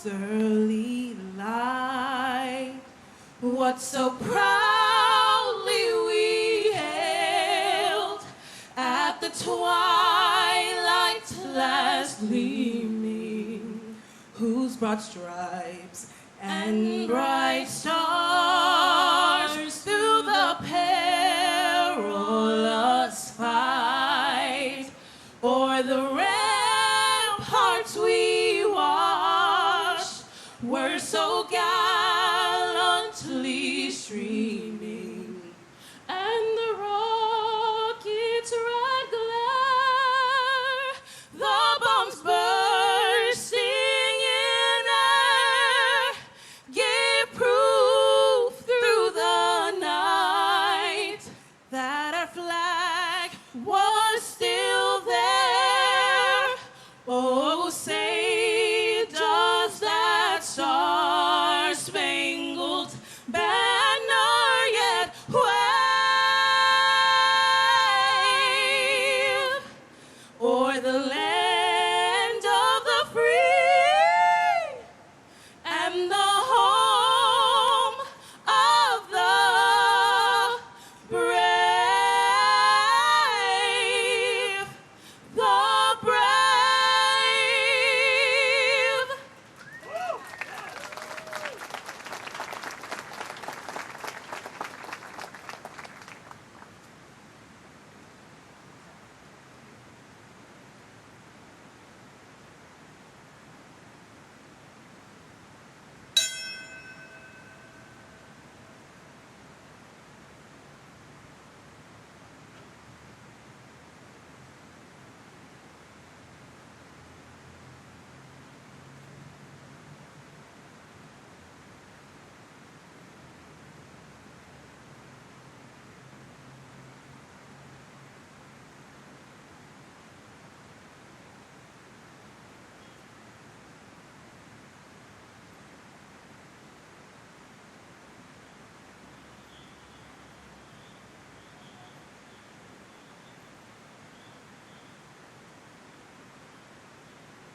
whose early light, what so proudly we hailed at the twilight's last gleaming, whose broad stripes and bright stars through the perilous fight o'er the ramparts we watched were so gallantly streaming, and the rocket's red glare, the bombs bursting in air, gave proof through the night that our flag was still there. Oh, say does that star-spangled banner yet wave o'er the land of the free and the home of the brave, the brave.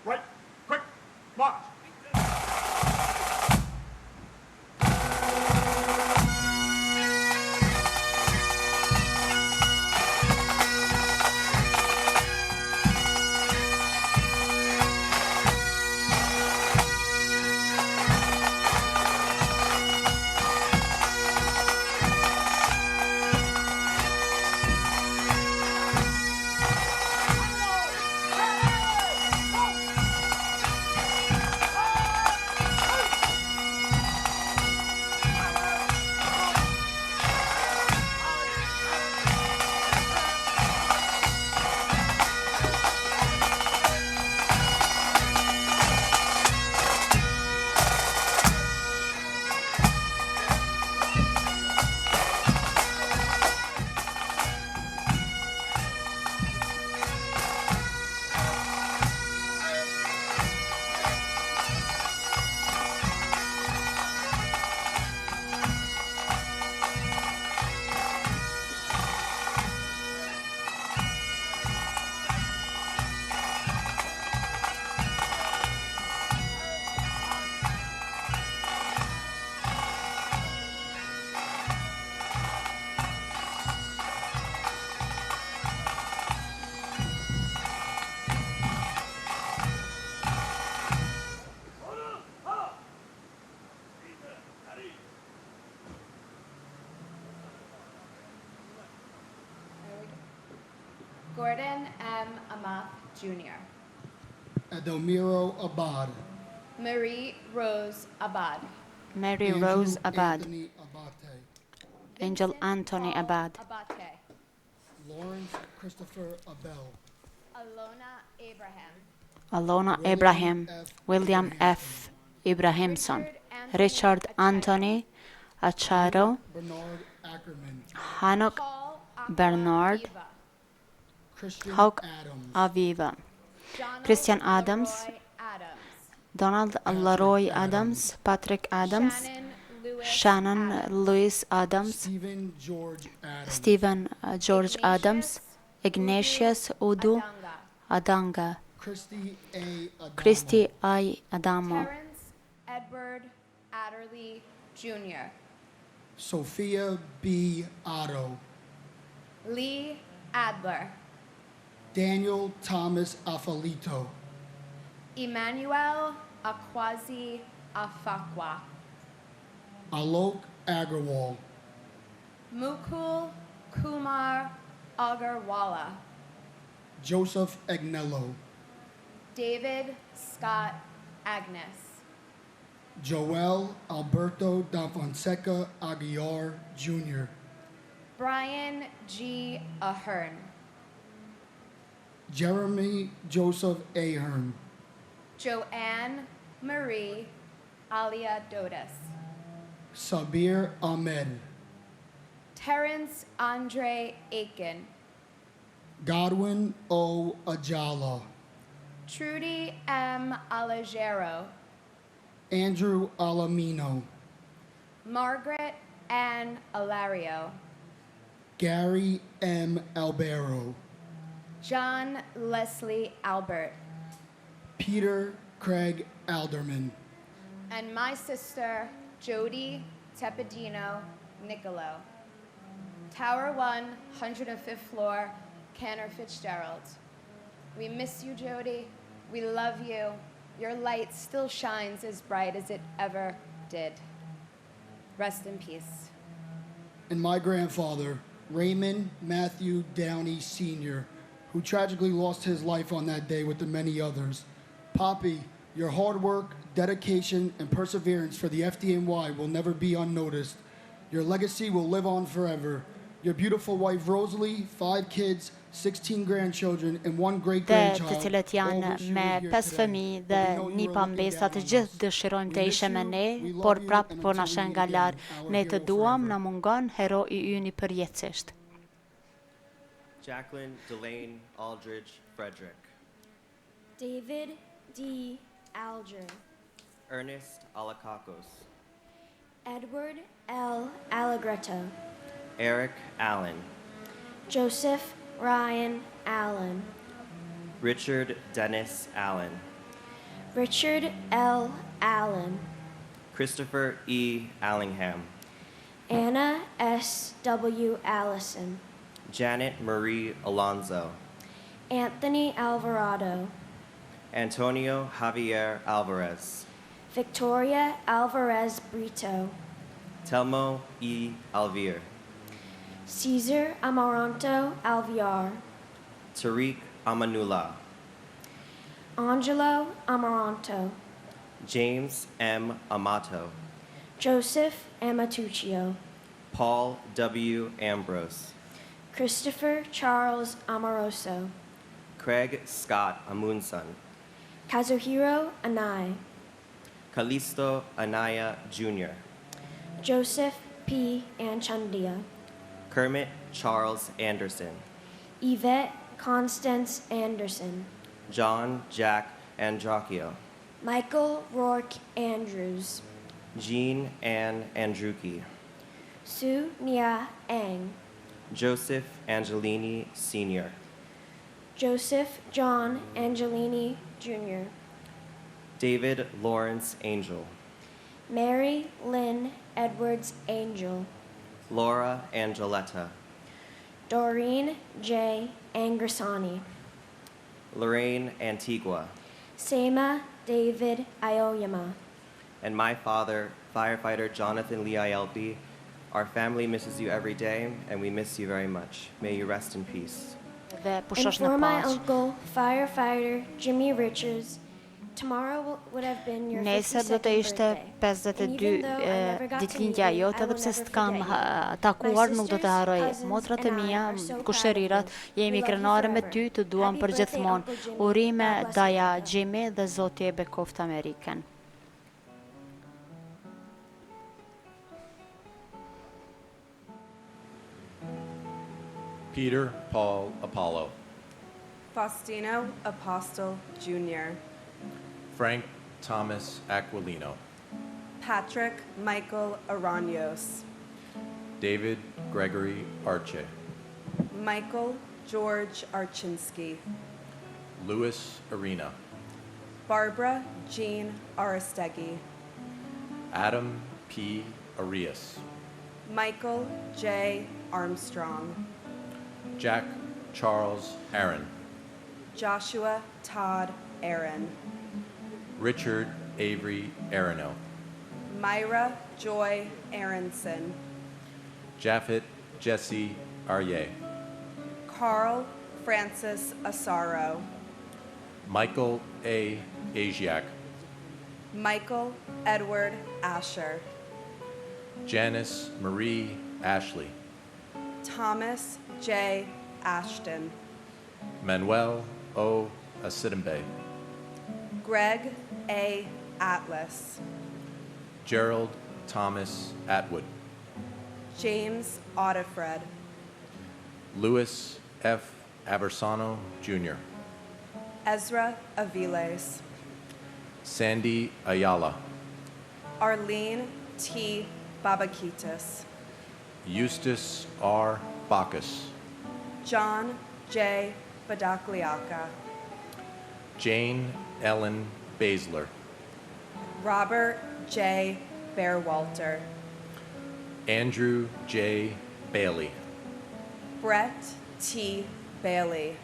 Right, quick, march. Gordon M. Amath Jr. Adomiro Abad. Marie Rose Abad. Mary Andrew Rose Abad, Anthony Abate. Angel Vincent Anthony Paul Abad, Abate. Lawrence Christopher Abel. Alona Abraham. Alona William Abraham, F. William F. Ibrahimson, Richard Anthony Acharo, Bernard Ackerman. Hanok Paul Aqua Bernard, Viva. Christian Hawk Adams. Aviva, Donald Christian Adams, Leroy Adams. Donald Leroy Adams, Patrick Adams, Shannon Lewis Shannon Lewis Adams, Stephen George Adams. Stephen George Adams, Ignatius Udu Adanga. Adanga, Christy A. Adamo. Christy I. Adamo, Terrence Edward Adderley Jr., Sophia B. Otto, Lee Adler, Daniel Thomas Afalito, Emmanuel Akwazi Afakwa, Alok Agarwal, Mukul Kumar Agarwala, Joseph Agnello, David Scott Agnes, Joel Alberto da Fonseca Aguiar Jr., Brian G. Ahern, Jeremy Joseph Ahern, Joanne Marie Alia Dodas, Sabir Ahmed, Terrence Andre Aiken, Godwin O. Ajala, Trudy M. Alagero, Andrew Alamino, Margaret Ann Alario, Gary M. Albero, John Leslie Albert, Peter Craig Alderman, and my sister Jody Tepedino Nicolo. Tower 1, 105th floor, Cantor Fitzgerald. We miss you, Jody. We love you. Your light still shines as bright as it ever did. Rest in peace. and my grandfather, Raymond Matthew Downey Sr., who tragically lost his life on that day with the many others. Poppy, your hard work, dedication, and perseverance for the FDNY will never be unnoticed. Your legacy will live on forever. Your beautiful wife, Rosalie, 5 kids, 16 grandchildren, and 1 Dhe great-grandchild. të cilët janë me 5 fëmijë dhe një pambesa, të gjithë dëshirojmë të ishe me ne, por prapë po na shen nga larë. Ne të duam, na mungon, hero I yni përjetësisht. Jacqueline Delane Aldridge Frederick. David D. Alger, Ernest Alakakos. Edward L. Allegretto, Eric Allen. Joseph Ryan Allen, Richard Dennis Allen. Richard L. Allen, Christopher E. Allingham. Anna S. W. Allison, Janet Marie Alonzo. Anthony Alvarado, Antonio Javier Alvarez. Victoria Alvarez Brito, Telmo E. Alvier. Caesar Amaranto Alviar, Tariq Amanullah. Angelo Amaranto, James M. Amato. Joseph Amatuccio, Paul W. Ambrose. Christopher Charles Amoroso, Craig Scott Amunson. Kazuhiro Anai, Kalisto Anaya Jr. Joseph P. Anchandia, Kermit Charles Anderson. Yvette Constance Anderson, John Jack Androcchio. Michael Rourke Andrews, Jean Ann Andrucki. Su Nia Ang, Joseph Angelini Sr. Joseph John Angelini Jr., David Lawrence Angel. Mary Lynn Edwards Angel, Laura Angeletta. Doreen J. Angrasani, Lorraine Antigua. Sema David Aoyama, And my father, firefighter Jonathan Lee Ielpi. Our family misses you every day, and we miss you very much. May you rest in peace. Dhe and pushosh në for my paqë. uncle, firefighter Jimmy Richards. Tomorrow would have been your Nesër do 52nd të ishte birthday. 52 And even though I never got to ditëlindja meet you, jote, I edhe will pse never s'të kam forget you. takuar, My nuk do të sisters, harroj. cousins, Motrat e and I mia, are so proud of kushërirat, you. jemi We love you krenare me forever. ty, të duam Happy për birthday, gjithmonë. Uncle Jimmy. Urime God bless Daja America. Jimmy dhe Zoti e bekoft Amerikën. Peter Paul Apollo. Faustino Apostle Jr., Frank Thomas Aquilino. Patrick Michael Araños, David Gregory Arche. Michael George Archinsky, Louis Arena. Barbara Jean Aristegui, Adam P. Arias. Michael J. Armstrong. Jack Charles Aaron. Joshua Todd Aaron. Richard Avery Arano. Myra Joy Aronson. Japhet Jesse 𝐅𝐨𝐥𝐥𝐤. Carl Francis Asaro. Michael A. 𝐫𝐭𝐤𝐥𝐤. Michael Edward Asher. Janice Marie Ashley. Thomas J. Ashton. Manuel O. Asidimbe. Greg A. Atlas. Gerald Thomas Atwood. James Audifred. Louis F. Aversano, Jr. Ezra Aviles. Sandy Ayala. Arlene T. Babakitis. Eustace R. Bacchus. John J. Badakliaka. Jane Ellen Baszler. Robert J. Bearwalter. Andrew J. Bailey. Brett T. Bailey.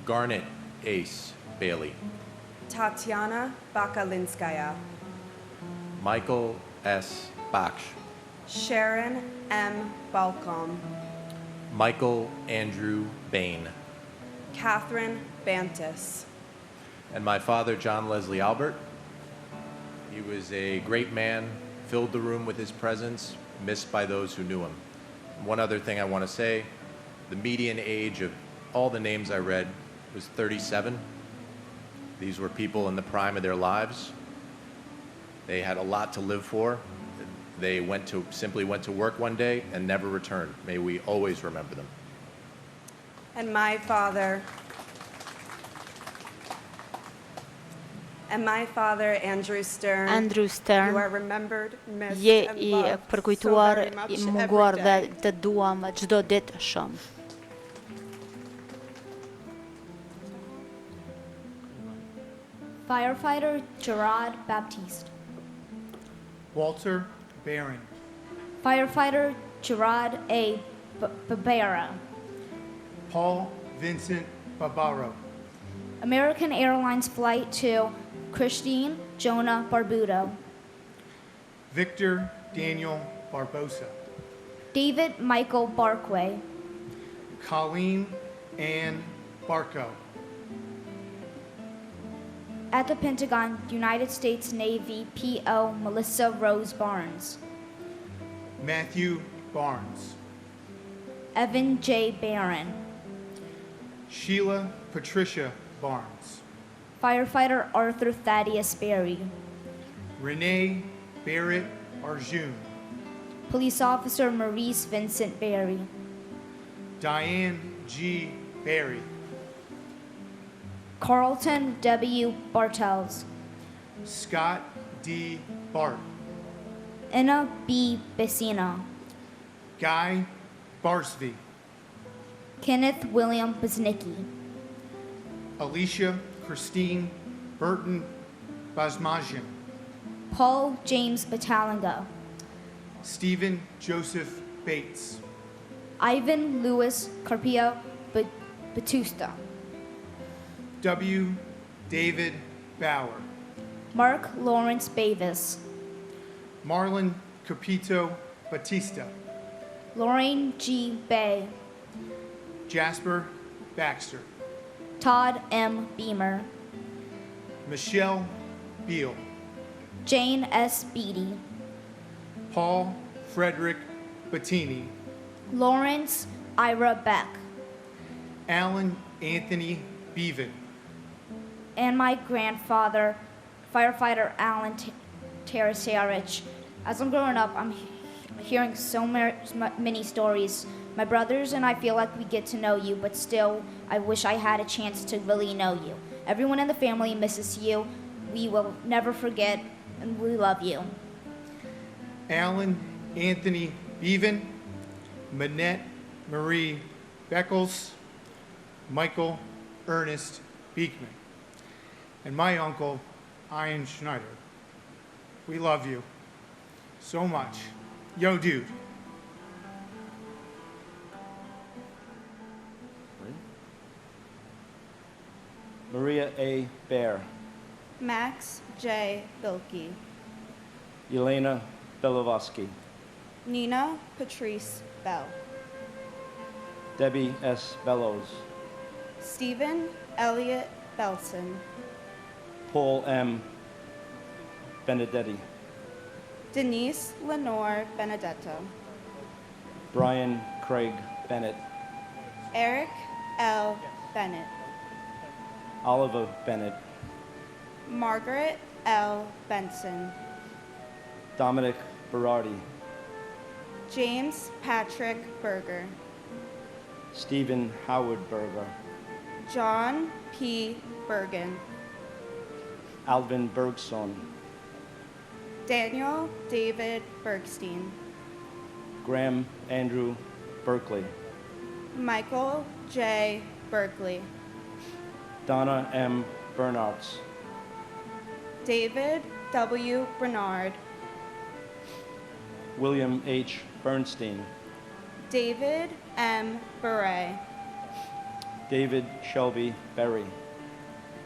Garnet Ace Bailey. Tatiana Bakalinskaya. Michael S. Baksh. Sharon M. Balcom. Michael Andrew Bain. Catherine Bantis. And my father, John Leslie Albert. He was a great man, filled the room with his presence, missed by those who knew him. One other thing I want to say, the median age of all the names I read was 37. These were people in the prime of their lives. They had a lot to live for. They simply went to work one day and never returned. May we always remember them. And my father, Andrew Stern, Andrew Stern you are remembered, missed, je and i loved përkujtuar, so very much i every munguar dhe day. të duam çdo ditë shumë. Firefighter Gerard Baptiste. Walter Barron. Firefighter Gerard A. Barbera. Paul Vincent Barbaro. American Airlines Flight to Christine Jonah Barbudo. Victor Daniel Barbosa. David Michael Barkway. Colleen Ann Barco. At the Pentagon, United States Navy P.O. Melissa Rose Barnes. Matthew Barnes. Evan J. Barron. Sheila Patricia Barnes. Firefighter Arthur Thaddeus Berry. Renee Barrett Arjun. Police Officer Maurice Vincent Berry. Diane G. Barry. Carlton W. Bartels. Scott D. Bart. Anna B. Bessina. Guy Barsby. Kenneth William Biznicki. Alicia Christine Burton Basmajian. Paul James Batalanga. Stephen Joseph Bates. Ivan Louis Carpio Batusta. W. David Bauer. Mark Lawrence Bavis. Marlon Capito Batista. Lorraine G. Bay. Jasper Baxter. Todd M. Beamer. Michelle Beal. Jane S. Beatty. Paul Frederick Bettini. Lawrence Ira Beck. Alan Anthony Beaven. And my grandfather, firefighter Alan Terroriste. As I'm growing up, I'm hearing so many stories. My brothers and I feel like we get to know you, but still, I wish I had a chance to really know you. Everyone in the family misses you. We will never forget, and we love you. Alan Anthony Beaven. Manette Marie Beckles. Michael Ernest Beekman. And my uncle, Ian Schneider. We love you. so much. Yo, dude. Maria A. Bear, Max J. Bilkey, Elena Belovsky, Nina Patrice Bell, Debbie S. Bellows, Stephen Elliott Belson, Paul M. Benedetti, Denise Lenore Benedetto, Brian Craig Bennett, Eric L. Bennett, Oliver Bennett, Margaret L. Benson, Dominic Berardi, James Patrick Berger, Stephen Howard Berger, John P. Bergen, Alvin Bergson, Daniel David Bergstein, Graham Andrew Berkeley, Michael J. Berkeley, Donna M. Bernards, David W. Bernard, William H. Bernstein, David M. Beret, David Shelby Berry,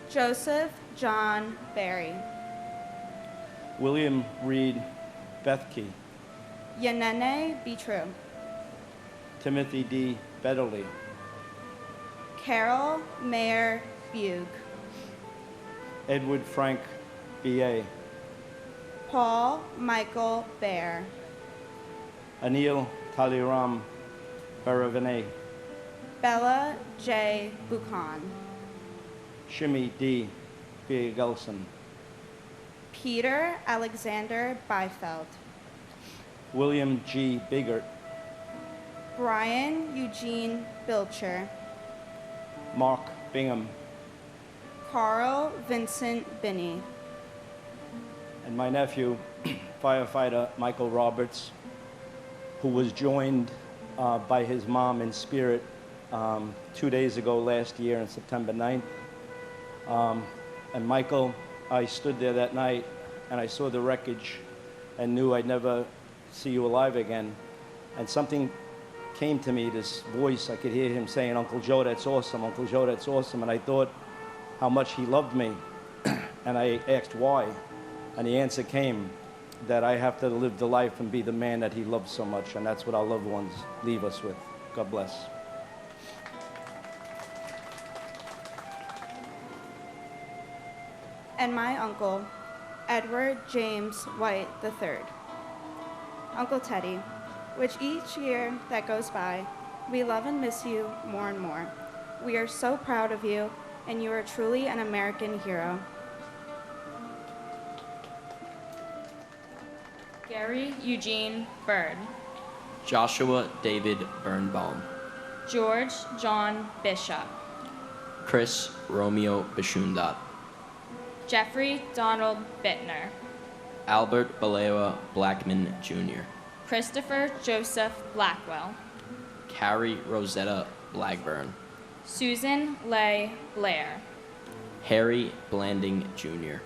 Joseph John Berry, William Reed Bethke, Yanene Bitru, Timothy D. Betterly, Carol Mayer Bug, Edward Frank B.A., Paul Michael Bear, Anil Taliram Baravane, Bella J. Buchan, Shimmy D. Gelson, Peter Alexander Byfeld, William G. Biggert, Brian Eugene Bilcher, Mark Bingham, Carl Vincent Binney, and my nephew, firefighter Michael Roberts, who was joined by his mom in spirit 2 days ago last year on September 9th. And Michael, I stood there that night and I saw the wreckage and knew I'd never see you alive again. And something came to me, this voice, I could hear him saying, "Uncle Joe, that's awesome, Uncle Joe, that's awesome." And I thought how much he loved me. And I asked why. And the answer came that I have to live the life and be the man that he loves so much. And that's what our loved ones leave us with. God bless. and my uncle, Edward James White III. Uncle Teddy, which each year that goes by, we love and miss you more and more. We are so proud of you, and you are truly an American hero. Gary Eugene Bird, Joshua David Birnbaum, George John Bishop, Chris Romeo Bishundat, Jeffrey Donald Bittner, Albert Balewa Blackman Jr., Christopher Joseph Blackwell, Carrie Rosetta Blackburn, Susan Leigh Blair, Harry Blanding Jr.,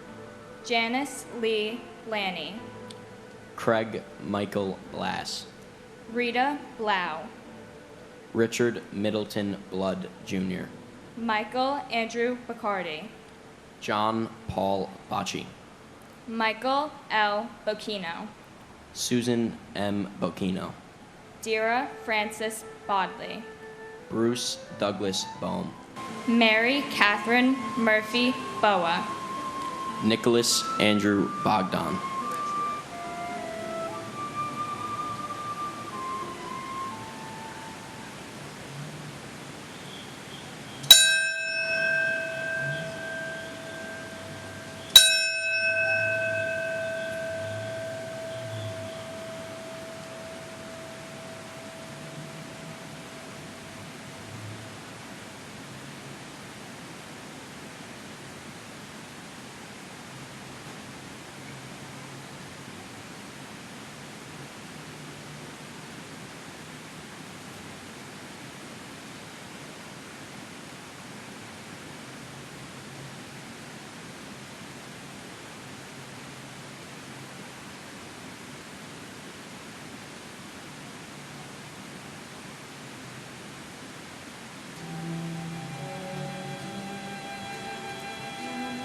Janice Lee Lanny, Craig Michael Blass, Rita Blau, Richard Middleton Blood Jr., Michael Andrew Bacardi, John Paul Bocci, Michael L. Bocchino, Susan M. Bocchino, Dira Francis Bodley, Bruce Douglas Bohm, Mary Catherine Murphy Boa, Nicholas Andrew Bogdan,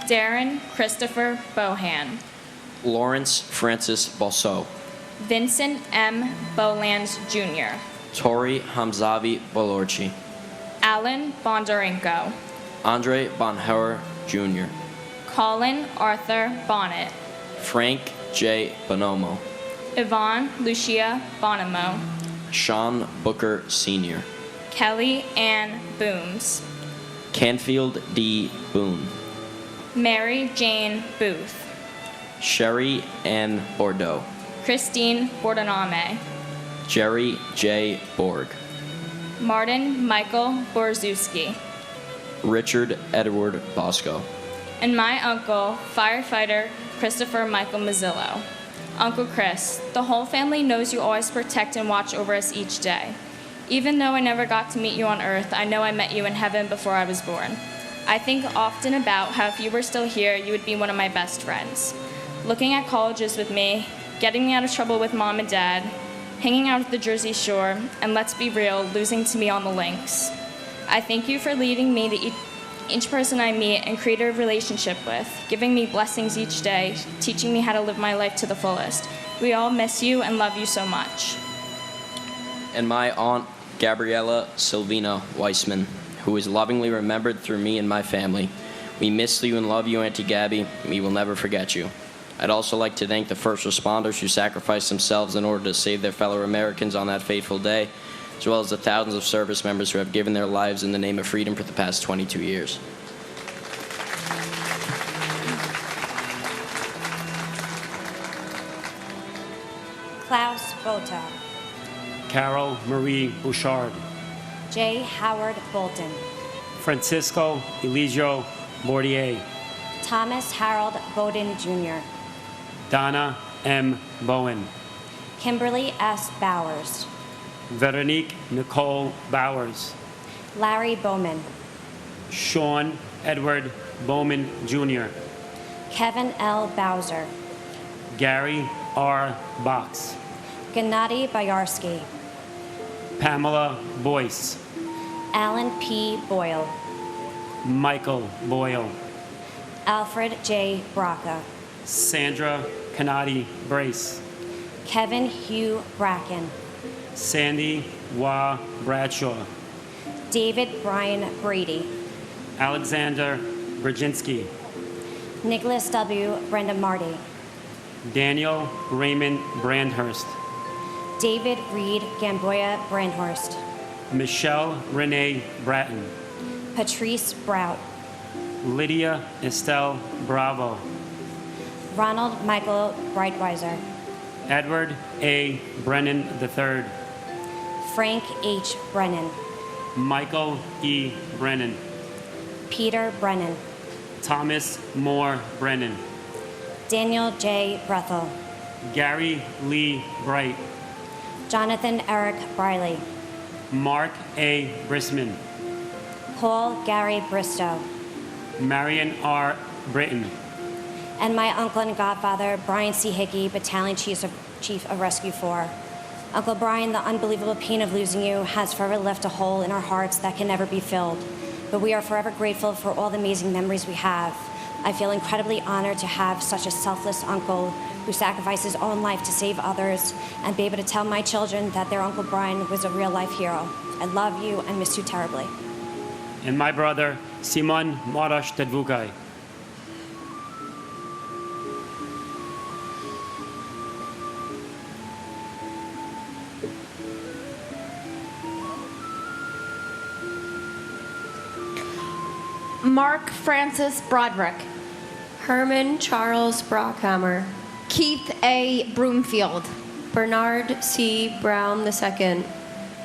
Darren Christopher Bohan, Lawrence Francis Balso, Vincent M. Boland Jr., Tori Hamzavi Balorci, Alan Bondarenko, Andre Bonhauer Jr., Colin Arthur Bonnet, Frank J. Bonomo, Yvonne Lucia Bonomo, Sean Booker Sr., Kelly Ann Booms, Canfield D. Boone, Mary Jane Booth, Sherry Ann Bordeaux, Christine Bordename, Jerry J. Borg, Martin Michael Borzewski, Richard Edward Bosco, and my uncle, firefighter Christopher Michael Mazzillo. Uncle Chris, the whole family knows you always protect and watch over us each day. Even though I never got to meet you on earth, I know I met you in heaven before I was born. I think often about how if you were still here, you would be one of my best friends. Looking at colleges with me, getting me out of trouble with mom and dad, hanging out at the Jersey Shore, and let's be real, losing to me on the links. I thank you for leading me to each person I meet and create a relationship with, giving me blessings each day, teaching me how to live my life to the fullest. We all miss you and love you so much. and my aunt Gabriella Silvina Weissman, who is lovingly remembered through me and my family. We miss you and love you, Auntie Gabby. We will never forget you. I'd also like to thank the first responders who sacrificed themselves in order to save their fellow Americans on that fateful day, as well as the thousands of service members who have given their lives in the name of freedom for the past 22 years. Klaus Bota, Carol Marie Bouchard, J. Howard Bolton, Francisco Eligio Bordier, Thomas Harold Bowden Jr., Donna M. Bowen, Kimberly S. Bowers, Veronique Nicole Bowers, Larry Bowman, Sean Edward Bowman Jr., Kevin L. Bowser, Gary R. Box, Gennady Boyarsky, Pamela Boyce, Alan P. Boyle, Michael Boyle, Alfred J. Braca, Sandra Canati Brace, Kevin Hugh Bracken, Sandy Wa Bradshaw, David Brian Brady, Alexander Brzezinski, Nicholas W. Brenda Marty, Daniel Raymond Brandhurst, David Reed Gamboya Brandhorst, Michelle Renee Bratton, Patrice Brout, Lydia Estelle Bravo, Ronald Michael Breitweiser, Edward A. Brennan III, Frank H. Brennan, Michael E. Brennan, Peter Brennan, Thomas Moore Brennan, Daniel J. Brethel, Gary Lee Bright, Jonathan Eric Briley, Mark A. Brisman, Paul Gary Bristow, Marion R. Britton, and my uncle and godfather, Brian C. Hickey, Battalion Chief of Rescue 4. Uncle Brian, the unbelievable pain of losing you has forever left a hole in our hearts that can never be filled. But we are forever grateful for all the amazing memories we have. I feel incredibly honored to have such a selfless uncle who sacrificed his own life to save others and be able to tell my children that their Uncle Brian was a real-life hero. I love you and miss you terribly. and my brother, Simon Marash Tedvukai. Mark Francis Broderick, Herman Charles Brockhammer, Keith A. Broomfield, Bernard C. Brown II,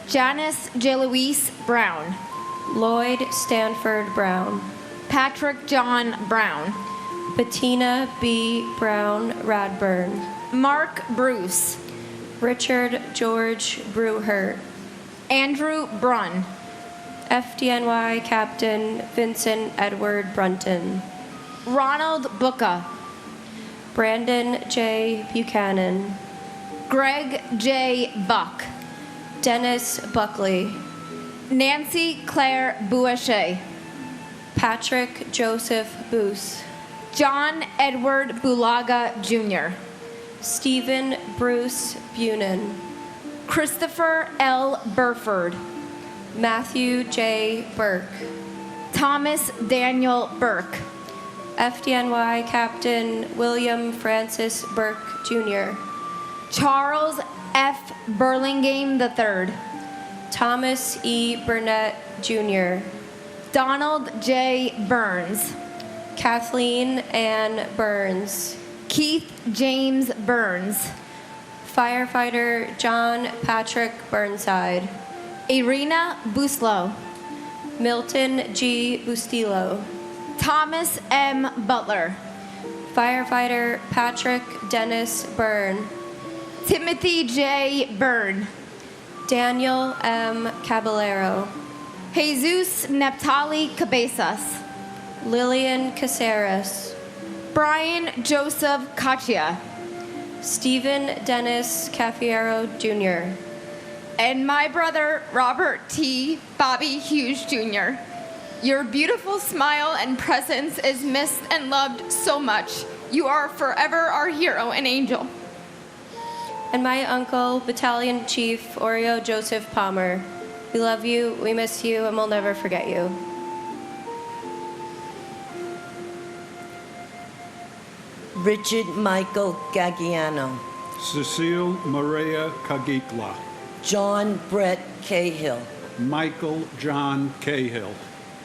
Janice J. Louise Brown, Lloyd Stanford Brown, Patrick John Brown, Bettina B. Brown Radburn, Mark Bruce, Richard George Brewhert, Andrew Brunn, FDNY Captain Vincent Edward Brunton, Ronald Booka, Brandon J. Buchanan, Greg J. Buck, Dennis Buckley, Nancy Claire Boucher, Patrick Joseph Boos, John Edward Bulaga Jr., Stephen Bruce Bunin, Christopher L. Burford, Matthew J. Burke, Thomas Daniel Burke, FDNY Captain William Francis Burke, Jr., Charles F. Burlingame III, Thomas E. Burnett, Jr., Donald J. Burns, Kathleen Ann Burns, Keith James Burns, Firefighter John Patrick Burnside, Irina Buslow, Milton G. Bustillo, Thomas M. Butler, Firefighter Patrick Dennis Byrne, Timothy J. Byrne, Daniel M. Caballero, Jesus Neptali Cabezas, Lillian Caceres, Brian Joseph Cachia, Stephen Dennis Cafiero, Jr., and my brother Robert T. Bobby Hughes, Jr. Your beautiful smile and presence is missed and loved so much. You are forever our hero and angel. and my uncle, Battalion Chief Oreo Joseph Palmer. We love you, we miss you, and we'll never forget you. Richard Michael Gagliano, Cecile Maria Kagikla, John Brett Cahill, Michael John Cahill,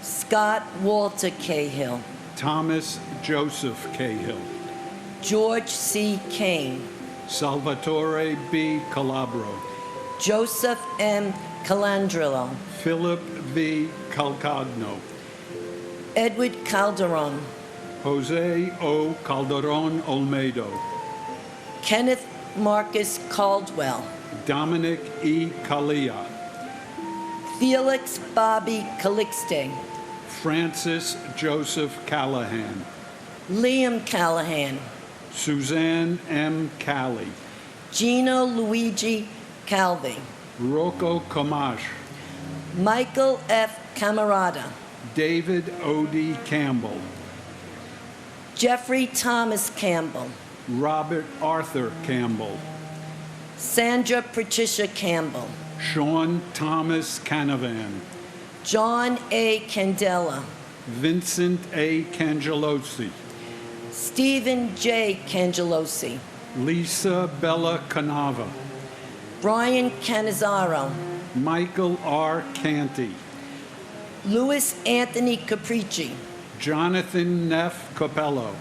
Scott Walter Cahill, Thomas Joseph Cahill, George C. Kane, Salvatore B. Calabro, Joseph M. Calandrillo, Philip V. Calcagno, Edward Calderon, Jose O. Calderon Olmedo, Kenneth Marcus Caldwell, Dominic E. Calia, Felix Bobby Calixte, Francis Joseph Callahan, Liam Callahan, Suzanne M. Calley, Gino Luigi Calvi, Rocco Camash, Michael F. Camarada, David O.D. Campbell, Jeffrey Thomas Campbell, Robert Arthur Campbell, Sandra Patricia Campbell, Sean Thomas Canavan, John A. Candela, Vincent A. Cangelosi, Stephen J. Cangelosi, Lisa Bella Canava, Brian Canizaro, Michael R. Canty, Louis Anthony Capricci, Jonathan Neff Capello,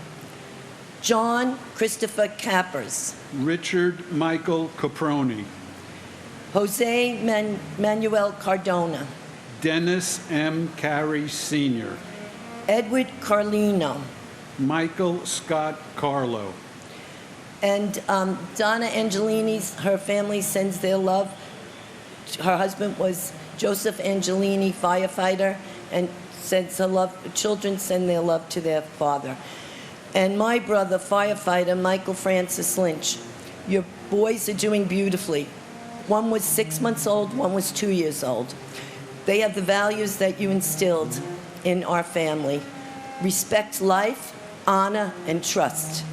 John Christopher Cappers, Richard Michael Caproni, Jose Manuel Cardona, Dennis M. Carey Sr., Edward Carlino, Michael Scott Carlo, and Donna Angelini's, her family sends their love. Her husband was Joseph Angelini, firefighter, and sends her love. Children send their love to their father. And my brother, firefighter Michael Francis Lynch. Your boys are doing beautifully. One was 6 months old, one was 2 years old. They have the values that you instilled in our family. Respect life, honor, and trust.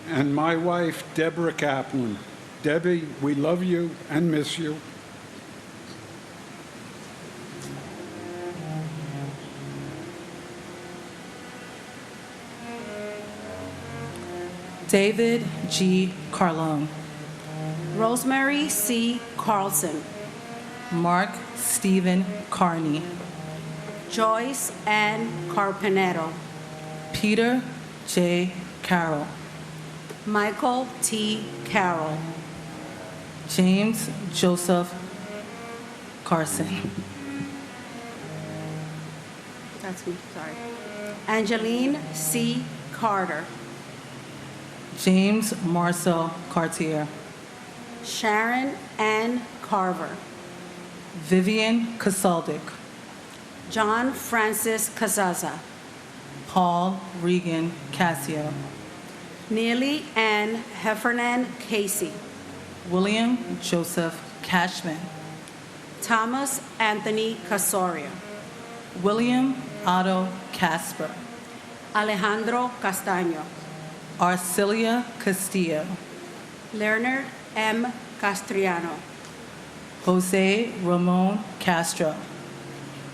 and my wife, Deborah Kaplan. Debbie, we love you and miss you. David G. Carlone, Rosemary C. Carlson, Mark Stephen Carney, Joyce Ann Carpenero, Peter J. Carroll, Michael T. Carroll, James Joseph Carson. That's me, sorry. Angeline C. Carter, James Marcel Cartier, Sharon Ann Carver, Vivian Kasaldik, John Francis Cazaza, Paul Regan Cassio, Neely Ann Heffernan Casey, William Joseph Cashman, Thomas Anthony Casoria, William Otto Casper, Alejandro Castaño, Arcelia Castillo, Leonard M. Castriano, Jose Ramon Castro,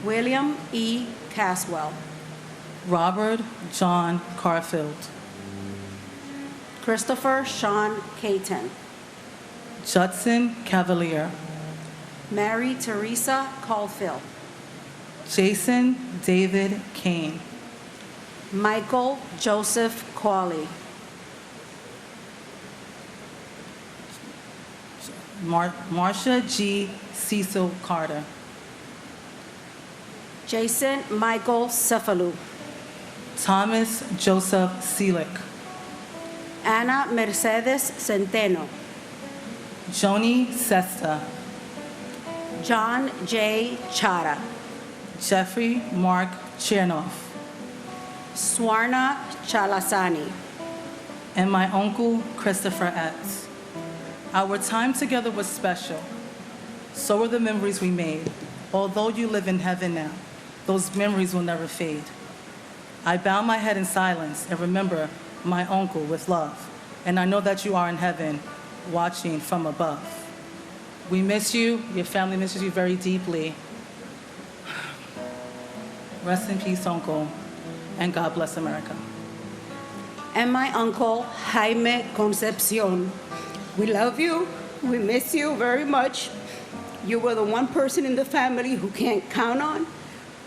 William E. Caswell, Robert John Carfield, Christopher Sean Caton, Judson Cavalier, Mary Teresa Caulfield, Jason David Kane, Michael Joseph Qualley, Marcia G. Cecil Carter, Jason Michael Cefalu, Thomas Joseph Seelick, Ana Mercedes Centeno, Joni Sesta, John J. Chara, Jeffrey Mark Chernoff, Swarna Chalasani, and my uncle Christopher Etz. Our time together was special. So were the memories we made. Although you live in heaven now, those memories will never fade. I bow my head in silence and remember my uncle with love. And I know that you are in heaven, watching from above. We miss you. Your family misses you very deeply. Rest in peace, Uncle, and God bless America. and my uncle Jaime Concepcion. We love you. We miss you very much. You were the one person in the family who can't count on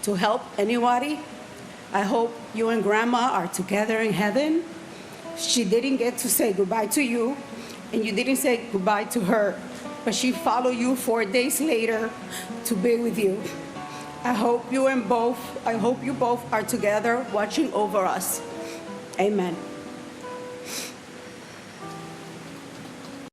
to help anybody. I hope you and Grandma are together in heaven. She didn't get to say goodbye to you, and you didn't say goodbye to her, but she followed you 4 days later to be with you. I hope you both are together watching over us. Amen.